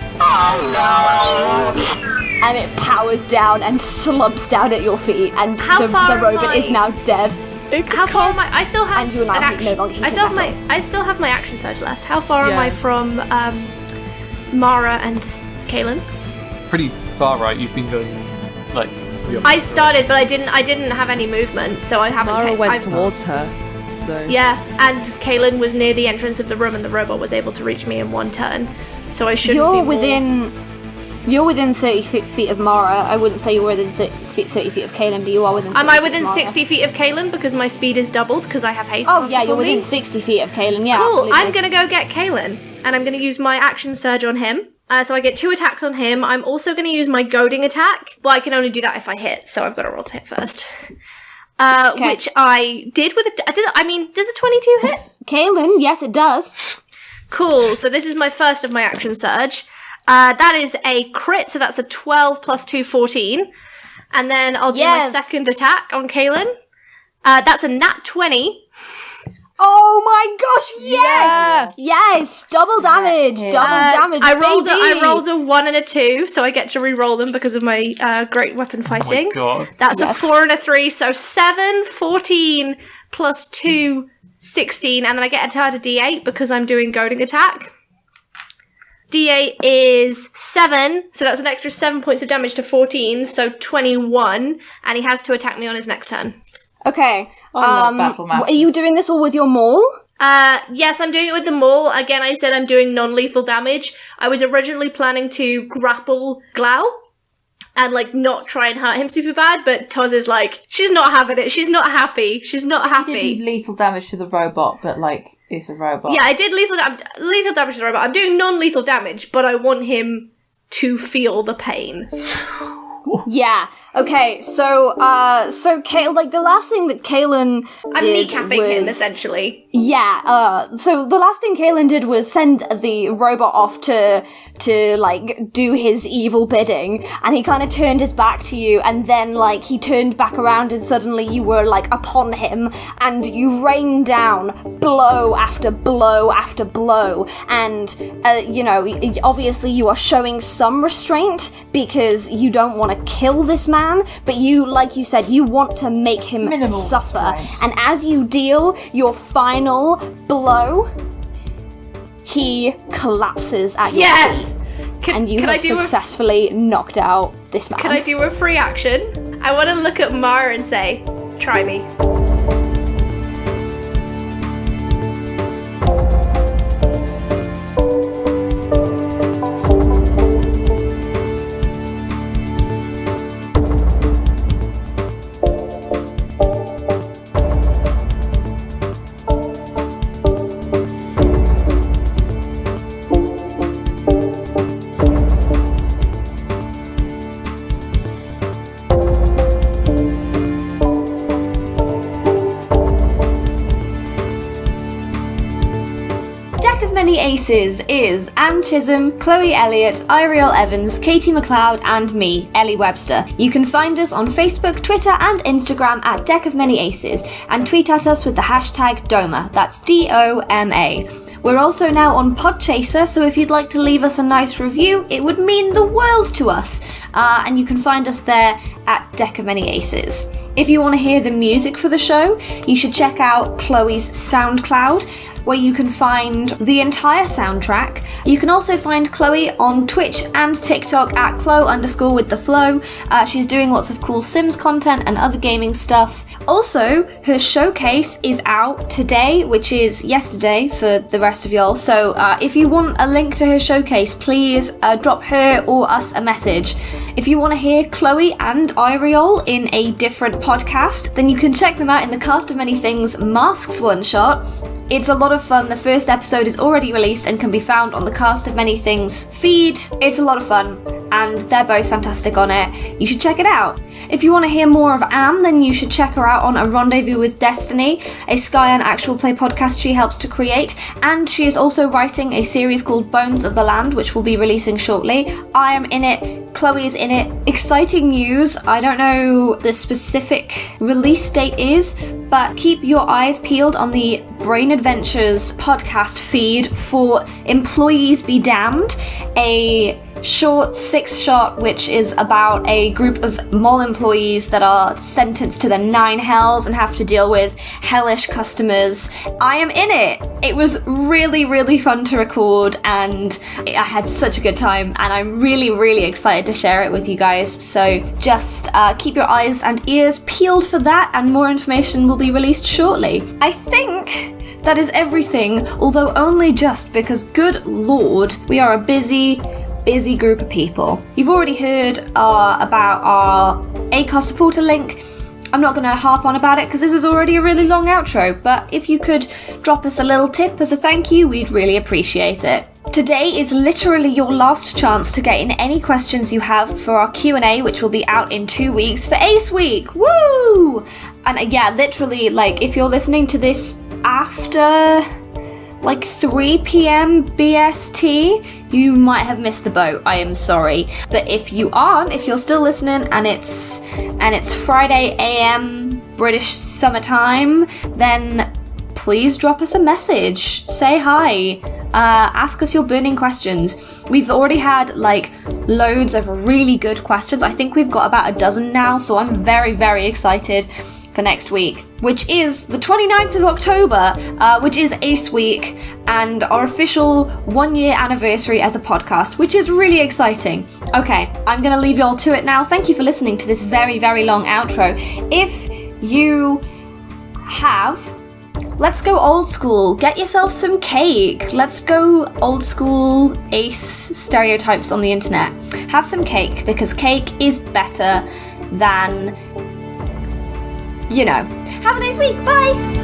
S1: and it powers down and slumps down at your feet, and the robot is now dead.
S3: How far am I? I still have
S1: And you are now
S3: an action.
S1: no longer
S3: I still have
S1: metal.
S3: I still have my action surge left. How far am I from Mara and Kaylin?
S5: Pretty far right. You've been going like.
S3: I started, but I didn't have any movement, so I haven't.
S4: Mara went towards her, though.
S3: Yeah, and Kaylin was near the entrance of the room, and the robot was able to reach me in 1 turn, so I shouldn't.
S1: You're within 30 feet of Mara. I wouldn't say you're within 30 feet of Kaylin, but you are within 30
S3: Am I
S1: feet
S3: within
S1: of Mara.
S3: 60 feet of Kaylin because my speed is doubled because I have haste?
S1: Oh yeah, you're
S3: on me?
S1: within 60 feet of Kaylin, yeah,
S3: Cool,
S1: absolutely.
S3: I'm gonna go get Kaylin, and I'm gonna use my action surge on him. So I get 2 attacks on him. I'm also gonna use my goading attack. Well, I can only do that if I hit, so I've got to roll to hit first. Which I did with does a 22 hit?
S1: Kaylin, yes it does.
S3: Cool, so this is my first of my action surge. That is a crit, so that's a 12 plus 2, 14. And then I'll do my second attack on Kaylin. That's a nat 20.
S1: Oh my gosh, yes! Yes! Double damage! Double damage,
S3: I rolled a 1 and a 2, so I get to re-roll them because of my great weapon fighting.
S5: Oh my God.
S3: That's a 4 and a 3, so 7, 14 plus 2, 16, and then I get to add a d8 because I'm doing goading attack. D8 is 7, so that's an extra 7 points of damage to 14, so 21, and he has to attack me on his next turn.
S1: Okay.
S2: I love battle masters.
S1: Are you doing this all with your maul?
S3: Yes, I'm doing it with the maul. Again, I said I'm doing non-lethal damage. I was originally planning to grapple Glau and, like, not try and hurt him super bad, but Toz is like, she's not having it. She's not happy. She's not
S2: You
S3: happy.
S2: did lethal damage to the robot, but, like, it's a robot.
S3: Yeah, I did lethal damage to the robot. I'm doing non-lethal damage, but I want him to feel the pain.
S1: Yeah. Okay. So the last thing that Kaylin
S3: I'm
S1: did
S3: kneecapping him,
S1: was-
S3: essentially.
S1: Yeah. So the last thing Kaylin did was send the robot off to like do his evil bidding, and he kind of turned his back to you, and then like he turned back around, and suddenly you were like upon him, and you rained down blow after blow after blow, and obviously you are showing some restraint because you don't want to kill this man, but you, like you said, you want to make him
S2: Minimal
S1: suffer,
S2: restraint.
S1: and as you deal your final blow, he collapses at your
S3: Yes!
S1: feet, and you have successfully knocked out this man.
S3: Can I do a free action? I want to look at Mara and say, try me.
S1: Deck of Many Aces is Anne Chisholm, Chloe Elliott, Eiriol Evans, Katie McLeod, and me, Ellie Webster. You can find us on Facebook, Twitter, and Instagram at Deck of Many Aces, and tweet at us with the hashtag DOMA. That's DOMA. We're also now on Podchaser, so if you'd like to leave us a nice review, it would mean the world to us. And you can find us there at Deck of Many Aces. If you want to hear the music for the show, you should check out Chloe's SoundCloud, where you can find the entire soundtrack. You can also find Chloe on Twitch and TikTok at Chloe_with_the_flow. She's doing lots of cool Sims content and other gaming stuff. Also, her showcase is out today, which is yesterday for the rest of y'all. So if you want a link to her showcase, please drop her or us a message. If you want to hear Chloe and Eiriol in a different podcast, then you can check them out in the Cast of Many Things Masks one-shot. It's a lot of fun. The first episode is already released and can be found on the Cast of Many Things feed. It's a lot of fun, and they're both fantastic on it. You should check it out. If you want to hear more of Anne, then you should check her out on A Rendezvous with Destiny, a Skyan actual play podcast she helps to create, and she is also writing a series called Bones of the Land, which will be releasing shortly. I am in it. Chloe is in it. Exciting news. I don't know the specific release date is, but keep your eyes peeled on the Brain Adventures podcast feed for Employees Be Damned, a short 6-shot which is about a group of mall employees that are sentenced to the 9 hells and have to deal with hellish customers. I am in it! It was really, really fun to record, and I had such a good time, and I'm really, really excited to share it with you guys. So just keep your eyes and ears peeled for that, and more information will be released shortly. I think that is everything, although only just because, good lord, we are a busy group of people. You've already heard about our Acast supporter link. I'm not going to harp on about it because this is already a really long outro, but if you could drop us a little tip as a thank you, we'd really appreciate it. Today is literally your last chance to get in any questions you have for our Q&A, which will be out in 2 weeks for Ace Week. Woo! And yeah, literally, like, if you're listening to this after like 3 p.m. BST, you might have missed the boat. I am sorry. But if you aren't, if you're still listening and it's Friday AM British summertime, then please drop us a message. Say hi. Ask us your burning questions. We've already had like loads of really good questions. I think we've got about a dozen now, so I'm very, very excited for next week, which is the 29th of October, which is Ace Week, and our official 1-year anniversary as a podcast, which is really exciting. Okay, I'm gonna leave you all to it now. Thank you for listening to this very, very long outro. If you have, let's go old school. Get yourself some cake. Let's go old school Ace stereotypes on the internet. Have some cake, because cake is better than, you know. Have a nice week. Bye!